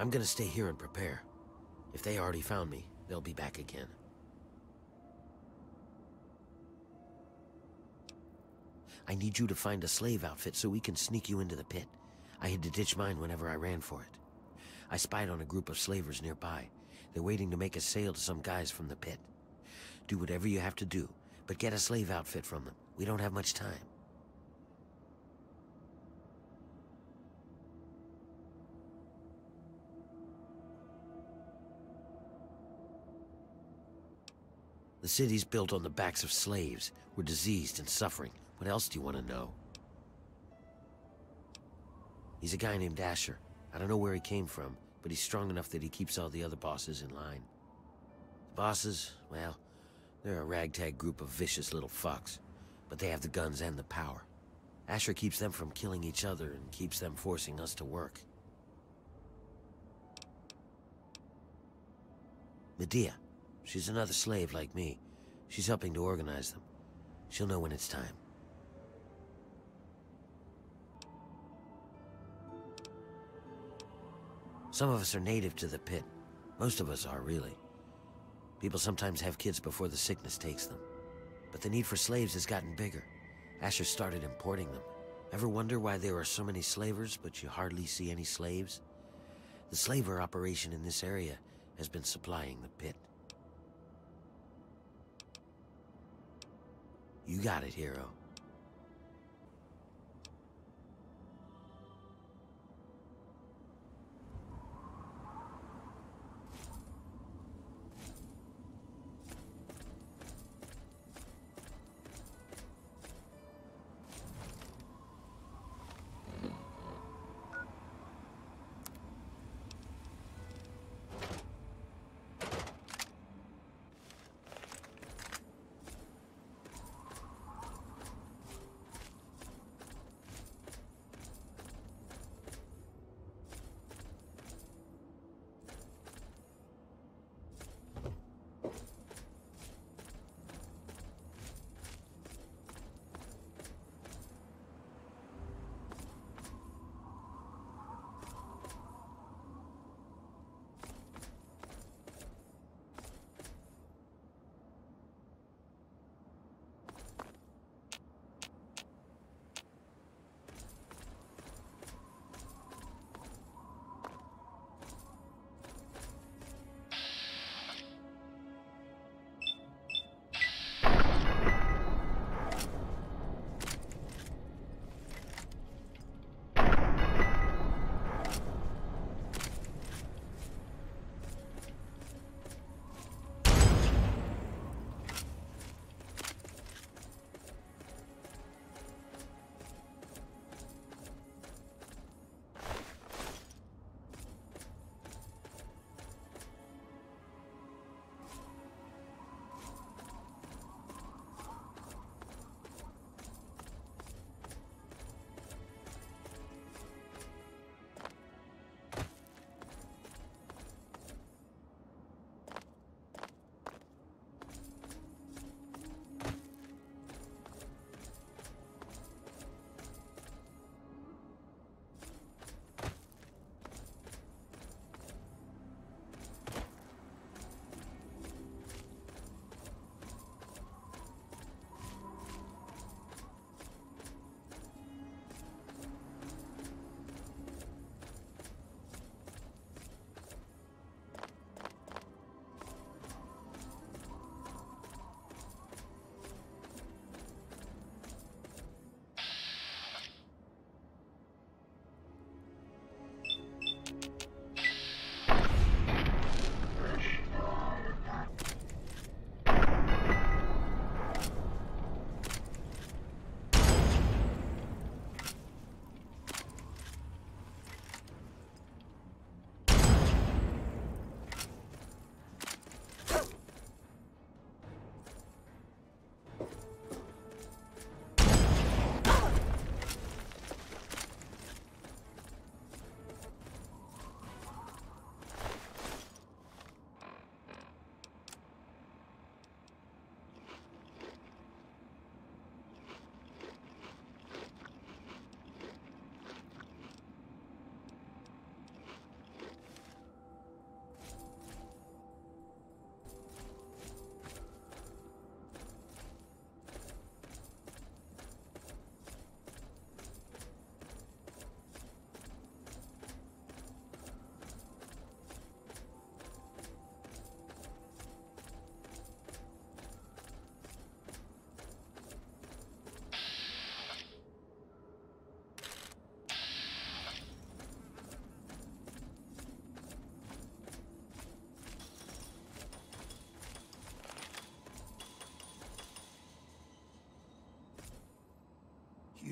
I'm gonna stay here and prepare. If they already found me, they'll be back again. I need you to find a slave outfit so we can sneak you into the pit. I had to ditch mine whenever I ran for it. I spied on a group of slavers nearby. They're waiting to make a sale to some guys from the pit. Do whatever you have to do, but get a slave outfit from them. We don't have much time. The city's built on the backs of slaves. We're diseased and suffering. What else do you want to know? He's a guy named Asher. I don't know where he came from, but he's strong enough that he keeps all the other bosses in line. The bosses, well, they're a ragtag group of vicious little fucks, but they have the guns and the power. Asher keeps them from killing each other and keeps them forcing us to work. Medea. She's another slave like me. She's helping to organize them. She'll know when it's time. Some of us are native to the pit. Most of us are, really. People sometimes have kids before the sickness takes them. But the need for slaves has gotten bigger. Asher started importing them. Ever wonder why there are so many slavers, but you hardly see any slaves? The slaver operation in this area has been supplying the pit. You got it, hero.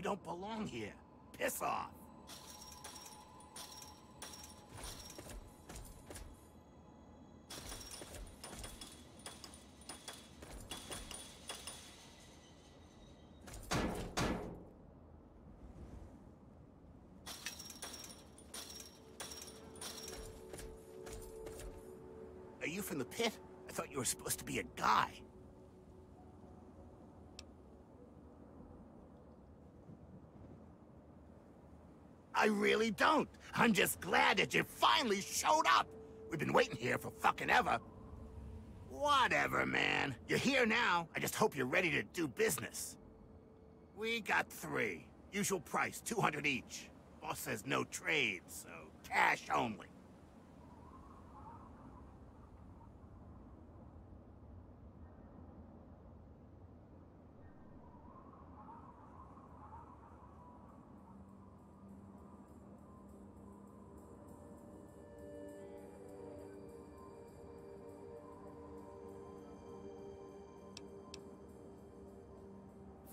don't belong here. Piss off. Are you from the Pit? I thought you were supposed to be a guy. I really don't. I'm just glad that you finally showed up. We've been waiting here for fucking ever. Whatever, man. You're here now. I just hope you're ready to do business. We got 3. Usual price, 200 each. Boss says no trade, so cash only.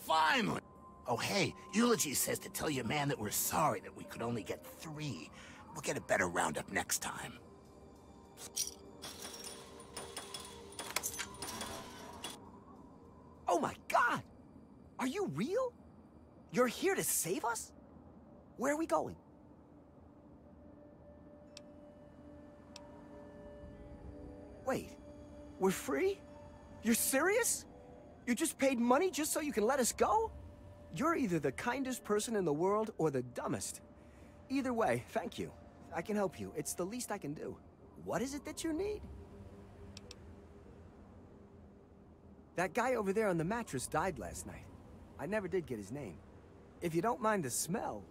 Finally! Oh, hey, Eulogy says to tell your man that we're sorry that we could only get 3. We'll get a better roundup next time. Oh my God! Are you real? You're here to save us? Where are we going? Wait, we're free? You're serious? You just paid money just so you can let us go? You're either the kindest person in the world or the dumbest. Either way, thank you. I can help you. It's the least I can do. What is it that you need? That guy over there on the mattress died last night. I never did get his name. If you don't mind the smell,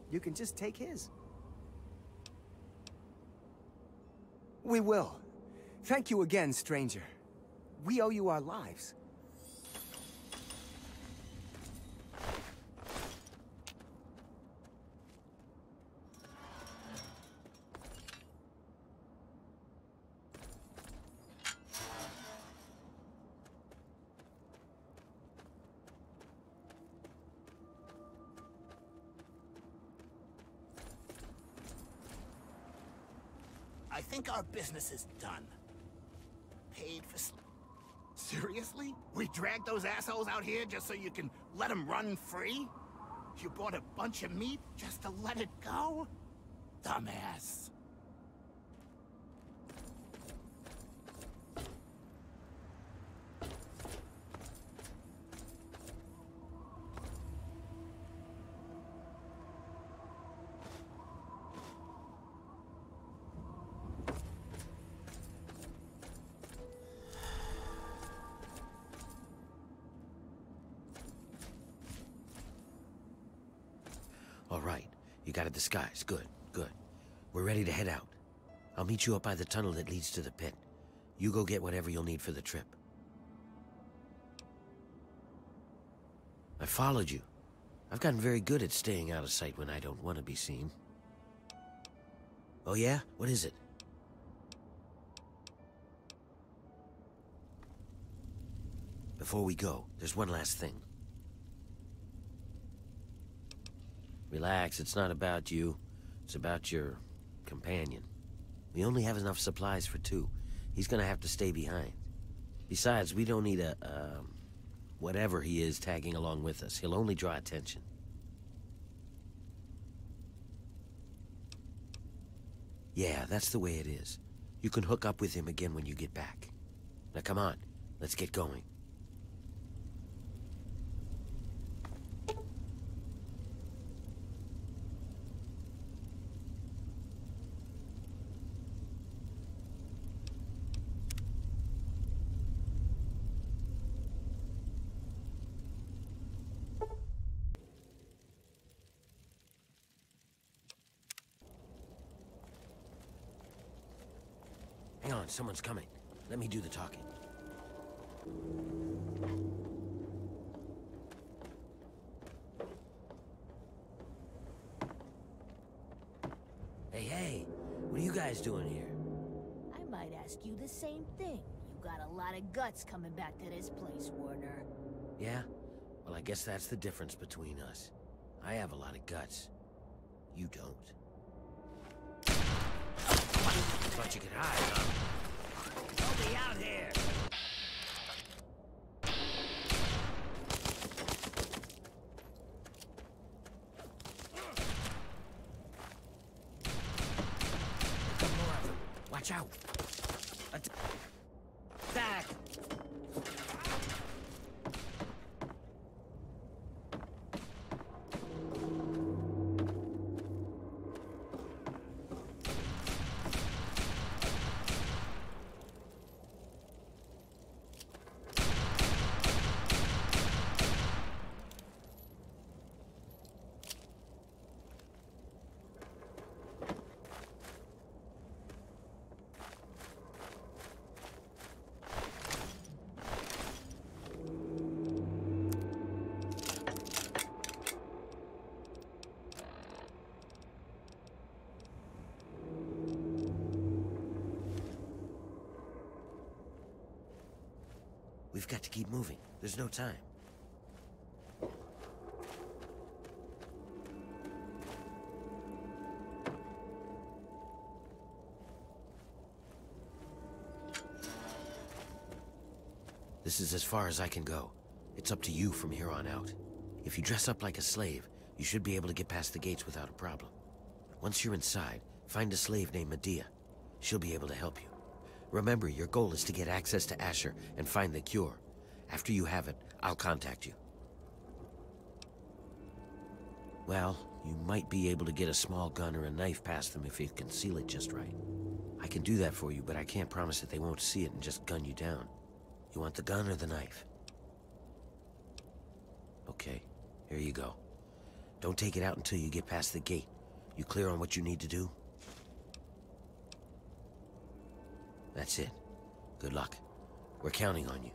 you can just take his. We will. Thank you again, stranger. We owe you our lives. I think our business is done. Paid for Seriously? We dragged those assholes out here just so you can let them run free? You bought a bunch of meat just to let it go? Dumbass. All right, you got a disguise. Good, good. We're ready to head out. I'll meet you up by the tunnel that leads to the pit. You go get whatever you'll need for the trip. I followed you. I've gotten very good at staying out of sight when I don't want to be seen. Oh yeah? What is it? Before we go, there's one last thing. Relax, it's not about you. It's about your companion. We only have enough supplies for 2. He's gonna have to stay behind. Besides, we don't need a, whatever he is tagging along with us. He'll only draw attention. Yeah, that's the way it is. You can hook up with him again when you get back. Now come on, let's get going. Hang on, someone's coming. Let me do the talking. Hey, hey, what are you guys doing here? I might ask you the same thing. You got a lot of guts coming back to this place, Warner. Yeah? Well, I guess that's the difference between us. I have a lot of guts. You don't. Thought you could hide, huh? Help me out here! More of them. Watch out! Attack! We've got to keep moving. There's no time. This is as far as I can go. It's up to you from here on out. If you dress up like a slave, you should be able to get past the gates without a problem. Once you're inside, find a slave named Medea. She'll be able to help you. Remember, your goal is to get access to Asher and find the cure. After you have it, I'll contact you. Well, you might be able to get a small gun or a knife past them if you conceal it just right. I can do that for you, but I can't promise that they won't see it and just gun you down. You want the gun or the knife? Okay, here you go. Don't take it out until you get past the gate. You clear on what you need to do? That's it. Good luck. We're counting on you.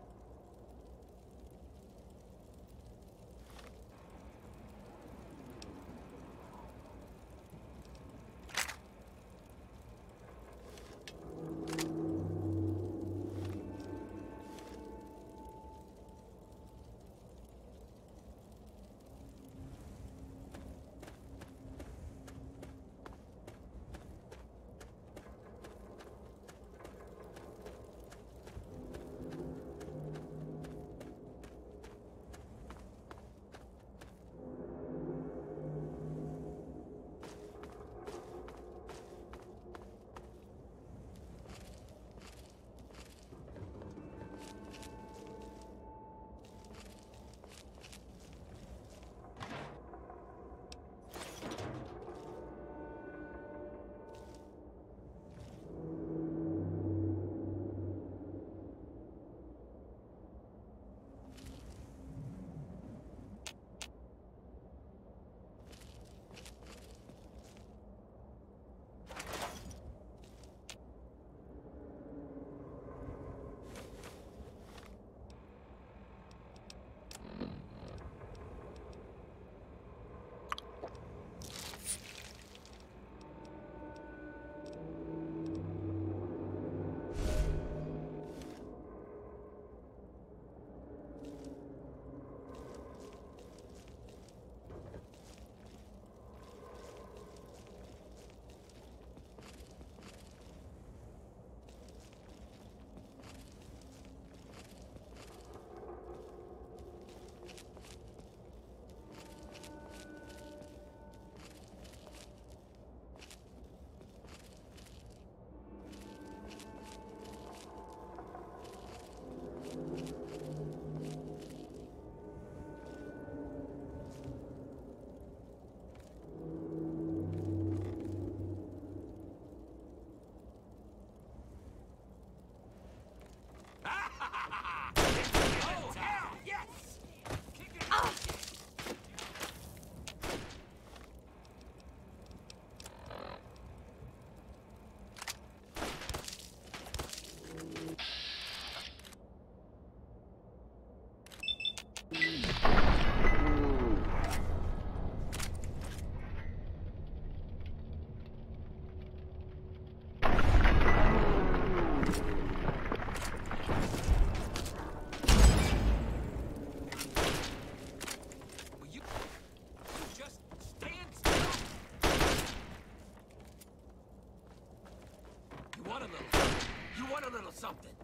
want a little something?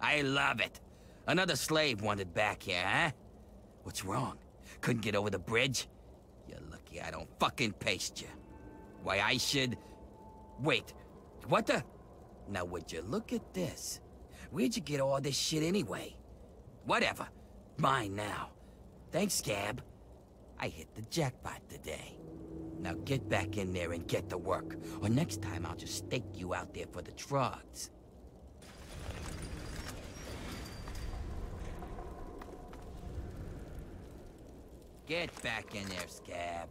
I love it. Another slave wanted back here, huh? What's wrong? Couldn't get over the bridge? You're lucky I don't fucking paste you. Why I should... Wait, what the... Now would you look at this? Where'd you get all this shit anyway? Whatever. Mine now. Thanks, Scab. I hit the jackpot today. Now get back in there and get to work, or next time I'll just stake you out there for the drugs. Get back in there, Scab.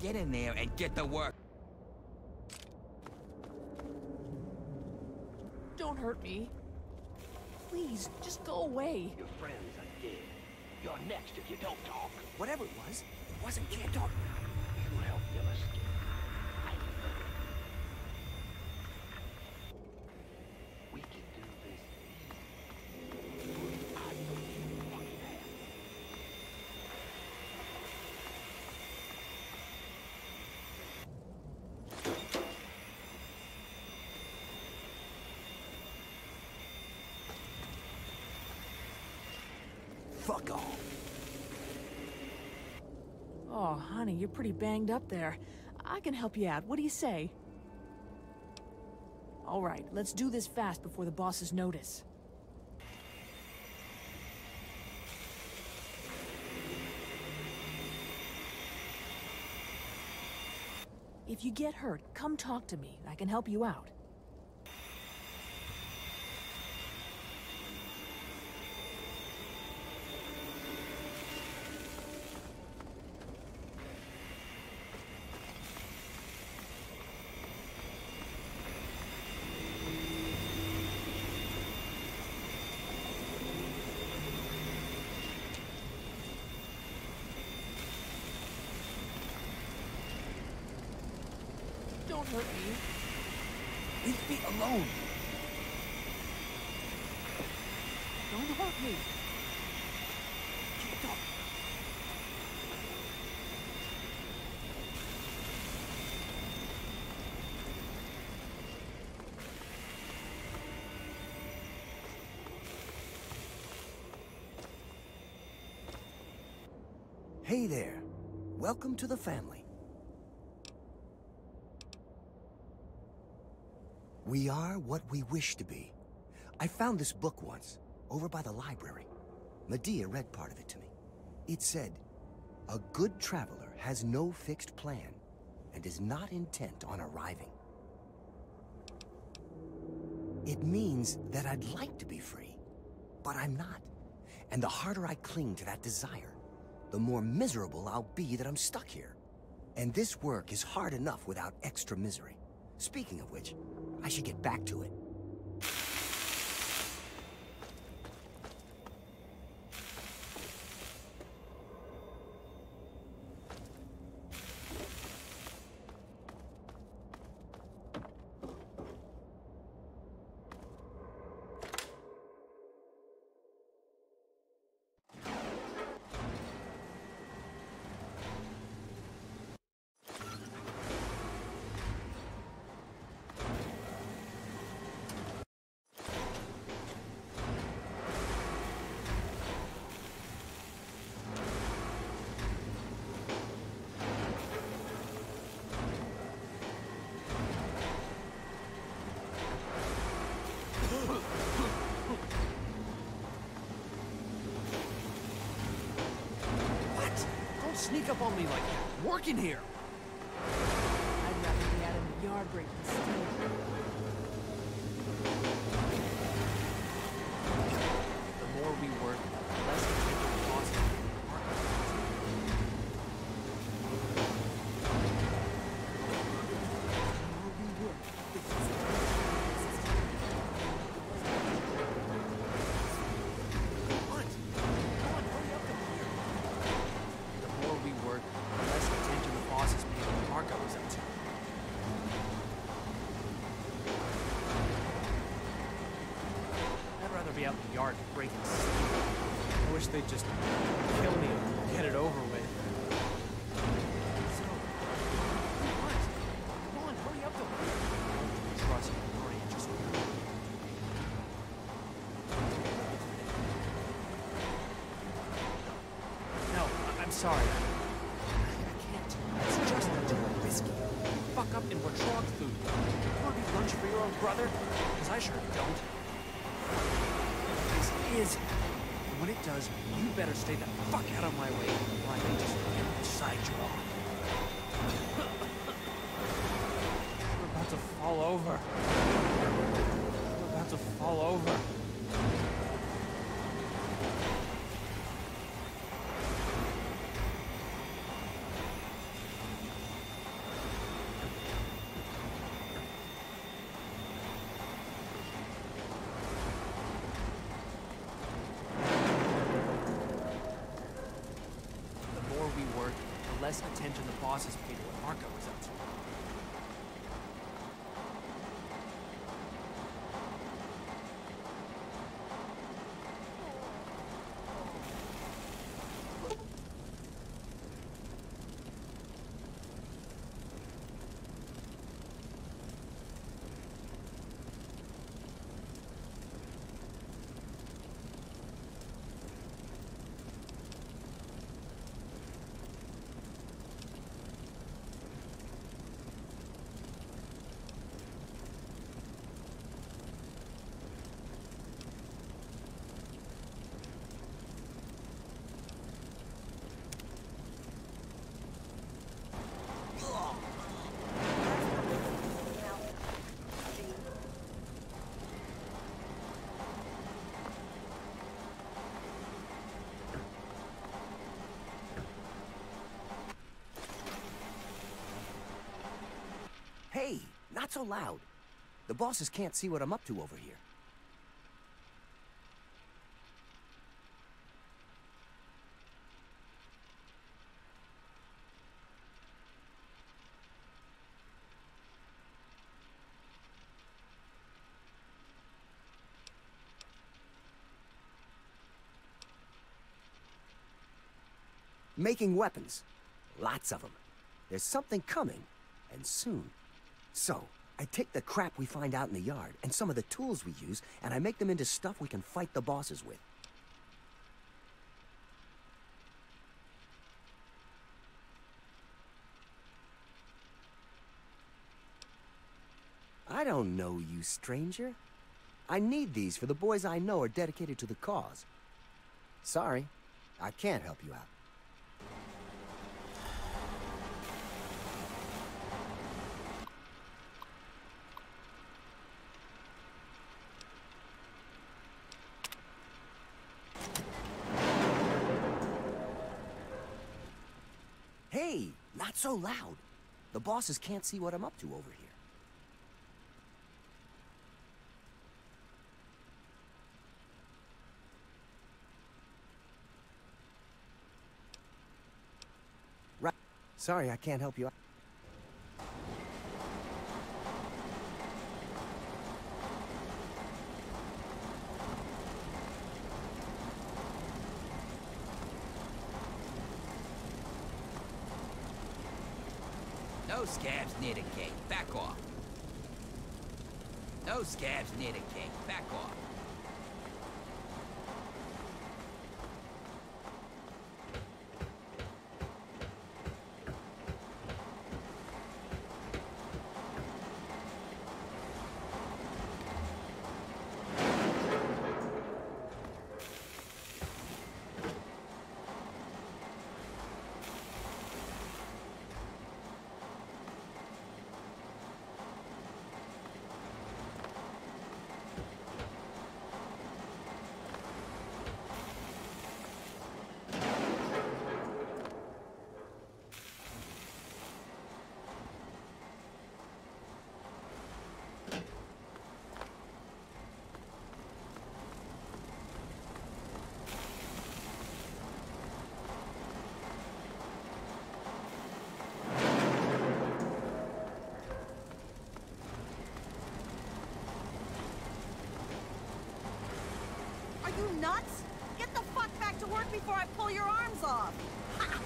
Get in there and get to work. Don't hurt me. Please, just go away. Your friends are dead. You're next if you don't talk. Whatever it wasn't can't talk. You helped them escape. We can do this. I know you fucking have. Fuck off. Oh, honey, you're pretty banged up there. I can help you out. What do you say? All right, let's do this fast before the bosses notice. If you get hurt, come talk to me. I can help you out. Don't hurt me. Leave me alone. Don't hurt me. Can't talk. Hey there. Welcome to the family. We are what we wish to be. I found this book once, over by the library. Medea read part of it to me. It said, "A good traveler has no fixed plan, and is not intent on arriving." It means that I'd like to be free, but I'm not. And the harder I cling to that desire, the more miserable I'll be that I'm stuck here. And this work is hard enough without extra misery. Speaking of which, I should get back to it. Sneak up on me like that. Working here. I'd rather be out in the yard breaking steel. The more we work, the less potential the boss has. Be out in the yard breaking steel. I wish they'd just kill me and get it over with. So, what? sorry. I can't. It's just too risky. Fuck up and we're trog food. You want to be lunch for your own brother? Because I sure don't. This is. And when it does, you better stay the fuck out of my way, or I may just get beside you all. We're about to fall over. We're about to fall over. Less attention the bosses paid to what Marco was up to. Hey, not so loud. The bosses can't see what I'm up to over here. Making weapons. Lots of them. There's something coming, and soon. So, I take the crap we find out in the yard, and some of the tools we use, and I make them into stuff we can fight the bosses with. I don't know you, stranger. I need these for the boys I know are dedicated to the cause. Sorry, I can't help you out. Hey, not so loud. The bosses can't see what I'm up to over here. Right. Sorry, I can't help you out. No scabs near the gate. Back off. No scabs near the gate. Back off. Are you nuts? Get the fuck back to work before I pull your arms off! Ha!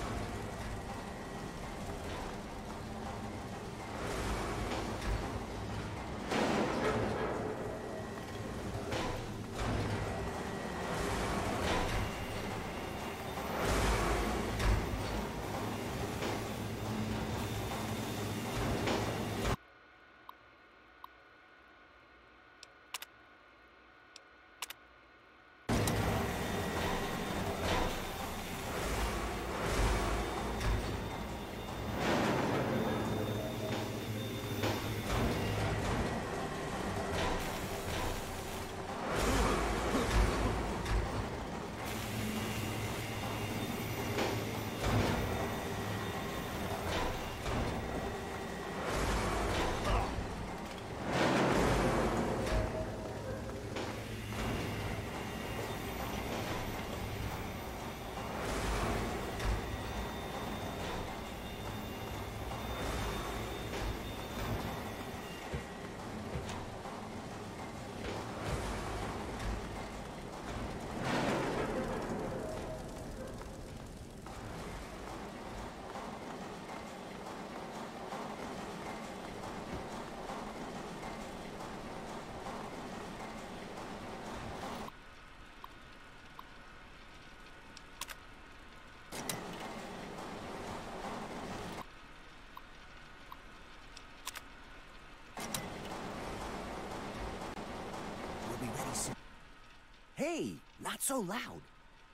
Hey, not so loud.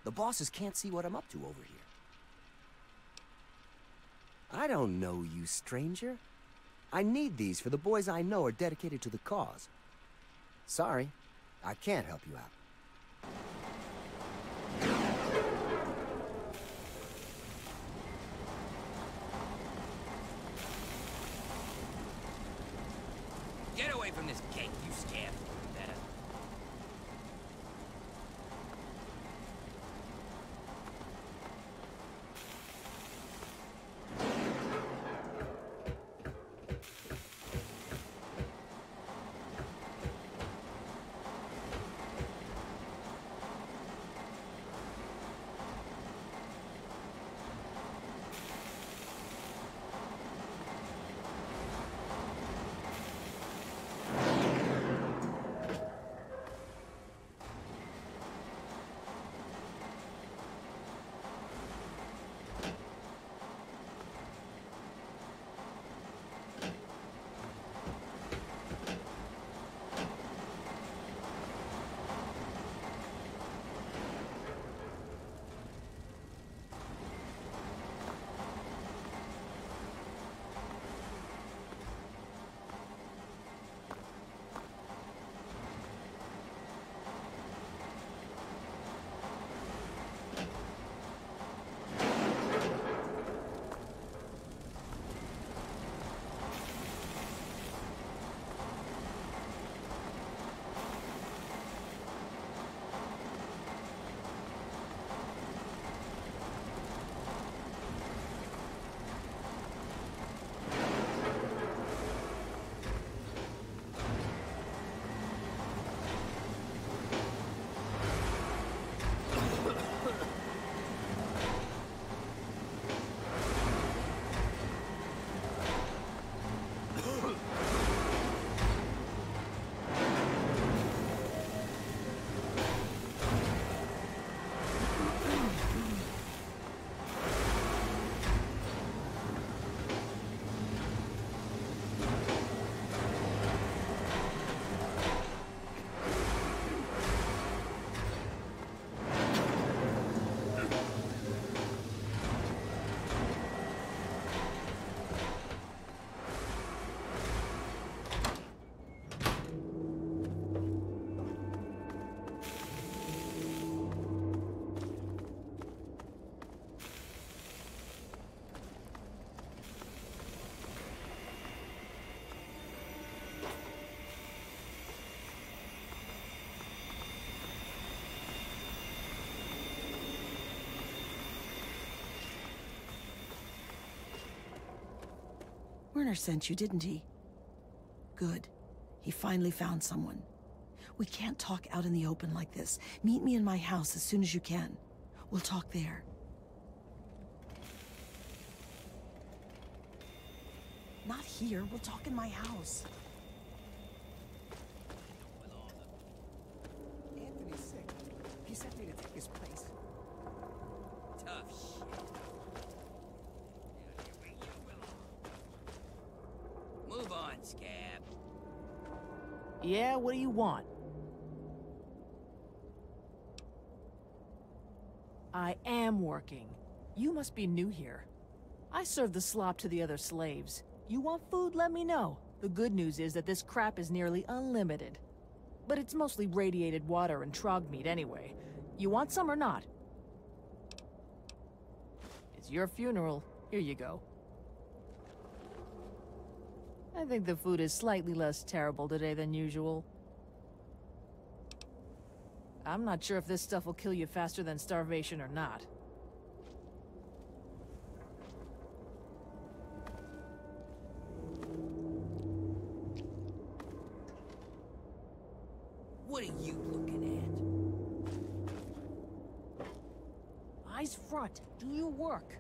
The bosses can't see what I'm up to over here. I don't know you, stranger. I need these for the boys I know are dedicated to the cause. Sorry, I can't help you out. Get away from this gate, you scab. Better. Werner sent you, didn't he? Good. He finally found someone. We can't talk out in the open like this. Meet me in my house as soon as you can. We'll talk there. Not here. We'll talk in my house. Anthony's sick. He sent me to take his place. Tough shit. Move on, scab. Yeah, what do you want? I am working. You must be new here. I serve the slop to the other slaves. You want food? Let me know. The good news is that this crap is nearly unlimited. But it's mostly radiated water and trog meat anyway. You want some or not? It's your funeral. Here you go. I think the food is slightly less terrible today than usual. I'm not sure if this stuff will kill you faster than starvation or not. What are you looking at? Eyes front. Do your work.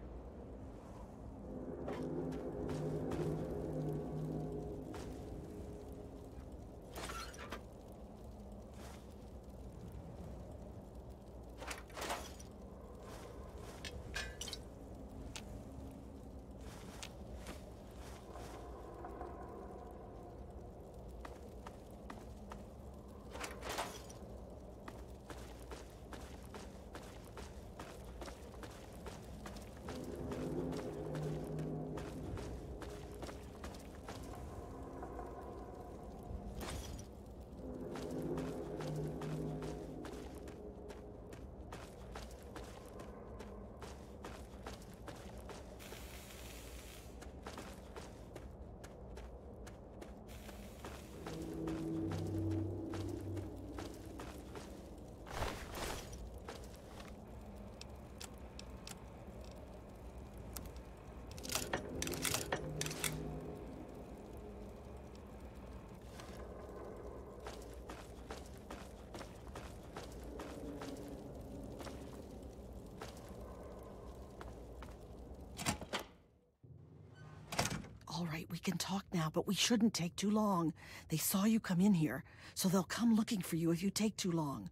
All right, we can talk now, but we shouldn't take too long. They saw you come in here, so they'll come looking for you if you take too long.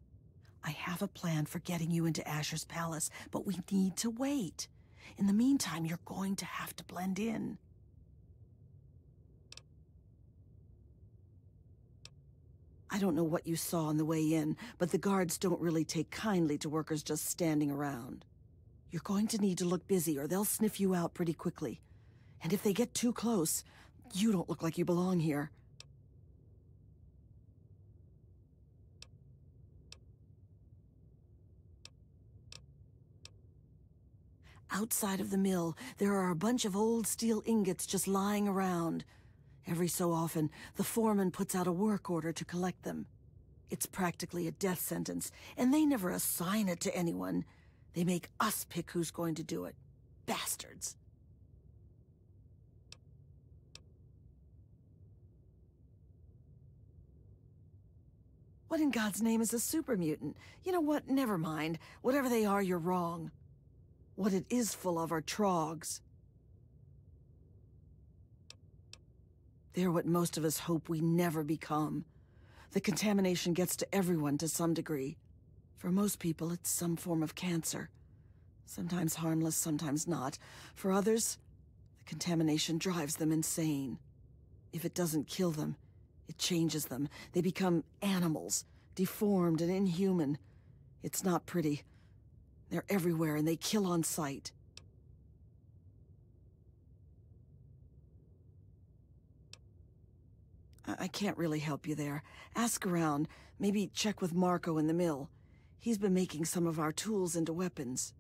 I have a plan for getting you into Asher's palace, but we need to wait. In the meantime, you're going to have to blend in. I don't know what you saw on the way in, but the guards don't really take kindly to workers just standing around. You're going to need to look busy, or they'll sniff you out pretty quickly. And if they get too close, you don't look like you belong here. Outside of the mill, there are a bunch of old steel ingots just lying around. Every so often, the foreman puts out a work order to collect them. It's practically a death sentence, and they never assign it to anyone. They make us pick who's going to do it. Bastards. What in God's name is a super mutant? You know what? Never mind. Whatever they are, you're wrong. What it is full of are trogs. They're what most of us hope we never become. The contamination gets to everyone to some degree. For most people, it's some form of cancer. Sometimes harmless, sometimes not. For others, the contamination drives them insane. If it doesn't kill them, it changes them. They become animals, deformed and inhuman. It's not pretty. They're everywhere and they kill on sight. I can't really help you there. Ask around. Maybe check with Marco in the mill. He's been making some of our tools into weapons.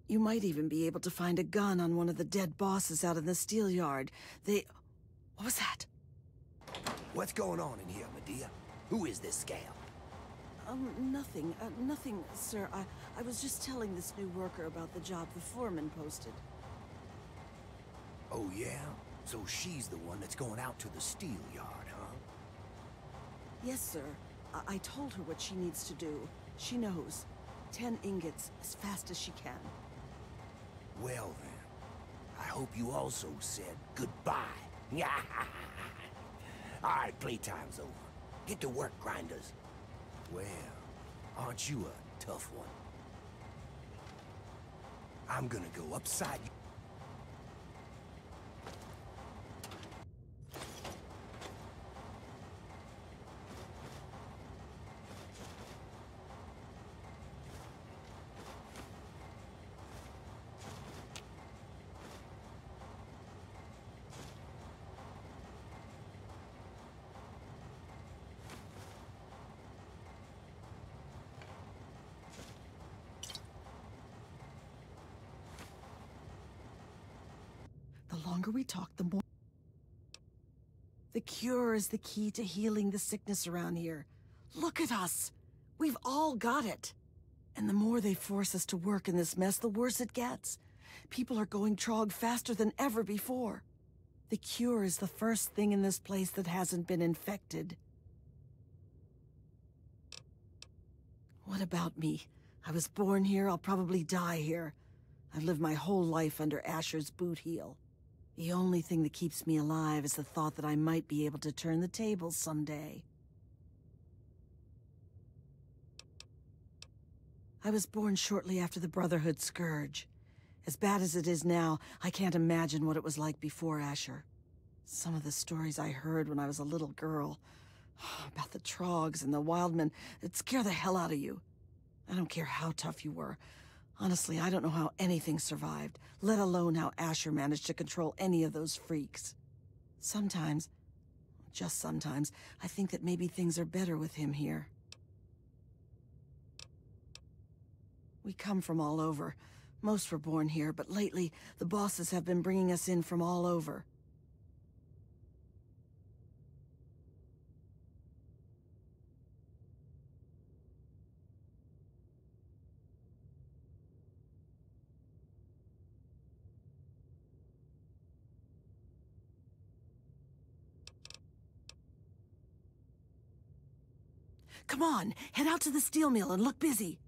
You might even be able to find a gun on one of the dead bosses out in the steel yard. What was that? What's going on in here, Medea? Who is this gal? Nothing. Nothing, sir. I was just telling this new worker about the job the foreman posted. Oh, yeah? So she's the one that's going out to the steel yard, huh? Yes, sir. I told her what she needs to do. She knows. 10 ingots as fast as she can. Well, then. I hope you also said goodbye. All right, playtime's over. Get to work, grinders. Well, aren't you a tough one? I'm gonna go upside you. The longer we talk, the more... The cure is the key to healing the sickness around here. Look at us! We've all got it! And the more they force us to work in this mess, the worse it gets. People are going trog faster than ever before. The cure is the first thing in this place that hasn't been infected. What about me? I was born here, I'll probably die here. I've lived my whole life under Asher's boot heel. The only thing that keeps me alive is the thought that I might be able to turn the tables someday. I was born shortly after the Brotherhood Scourge. As bad as it is now, I can't imagine what it was like before Asher. Some of the stories I heard when I was a little girl, about the Trogs and the Wildmen, it'd scare the hell out of you. I don't care how tough you were. Honestly, I don't know how anything survived, let alone how Asher managed to control any of those freaks. Sometimes, just sometimes, I think that maybe things are better with him here. We come from all over. Most were born here, but lately, the bosses have been bringing us in from all over. Come on, head out to the steel mill and look busy.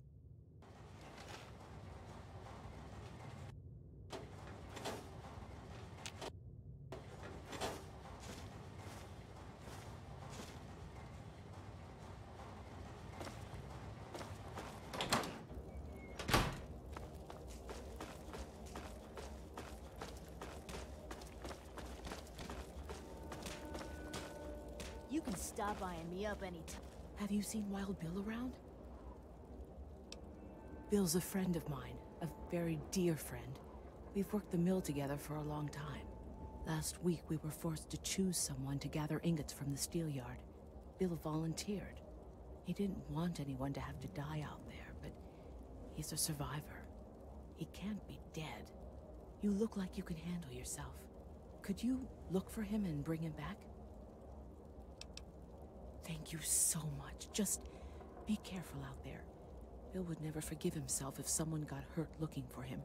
You can stop eyeing me up anytime. Have you seen Wild Bill around? Bill's a friend of mine, a very dear friend. We've worked the mill together for a long time. Last week, we were forced to choose someone to gather ingots from the steel yard. Bill volunteered. He didn't want anyone to have to die out there, but he's a survivor. He can't be dead. You look like you can handle yourself. Could you look for him and bring him back? Thank you so much. Just be careful out there. Bill would never forgive himself if someone got hurt looking for him.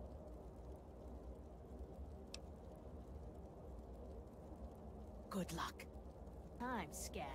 Good luck. Time, Scab.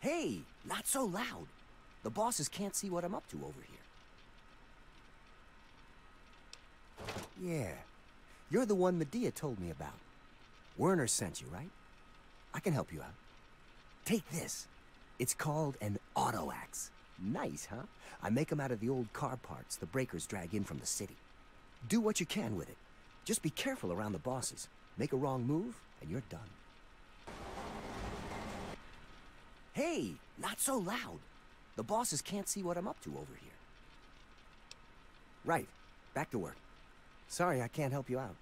Hey, not so loud. The bosses can't see what I'm up to over here. Yeah, you're the one Medea told me about. Werner sent you, right? I can help you out. Take this. It's called an auto axe. Nice, huh? I make them out of the old car parts the breakers drag in from the city. Do what you can with it. Just be careful around the bosses. Make a wrong move, and you're done. Hey, not so loud. The bosses can't see what I'm up to over here. Right. Back to work. Sorry I can't help you out.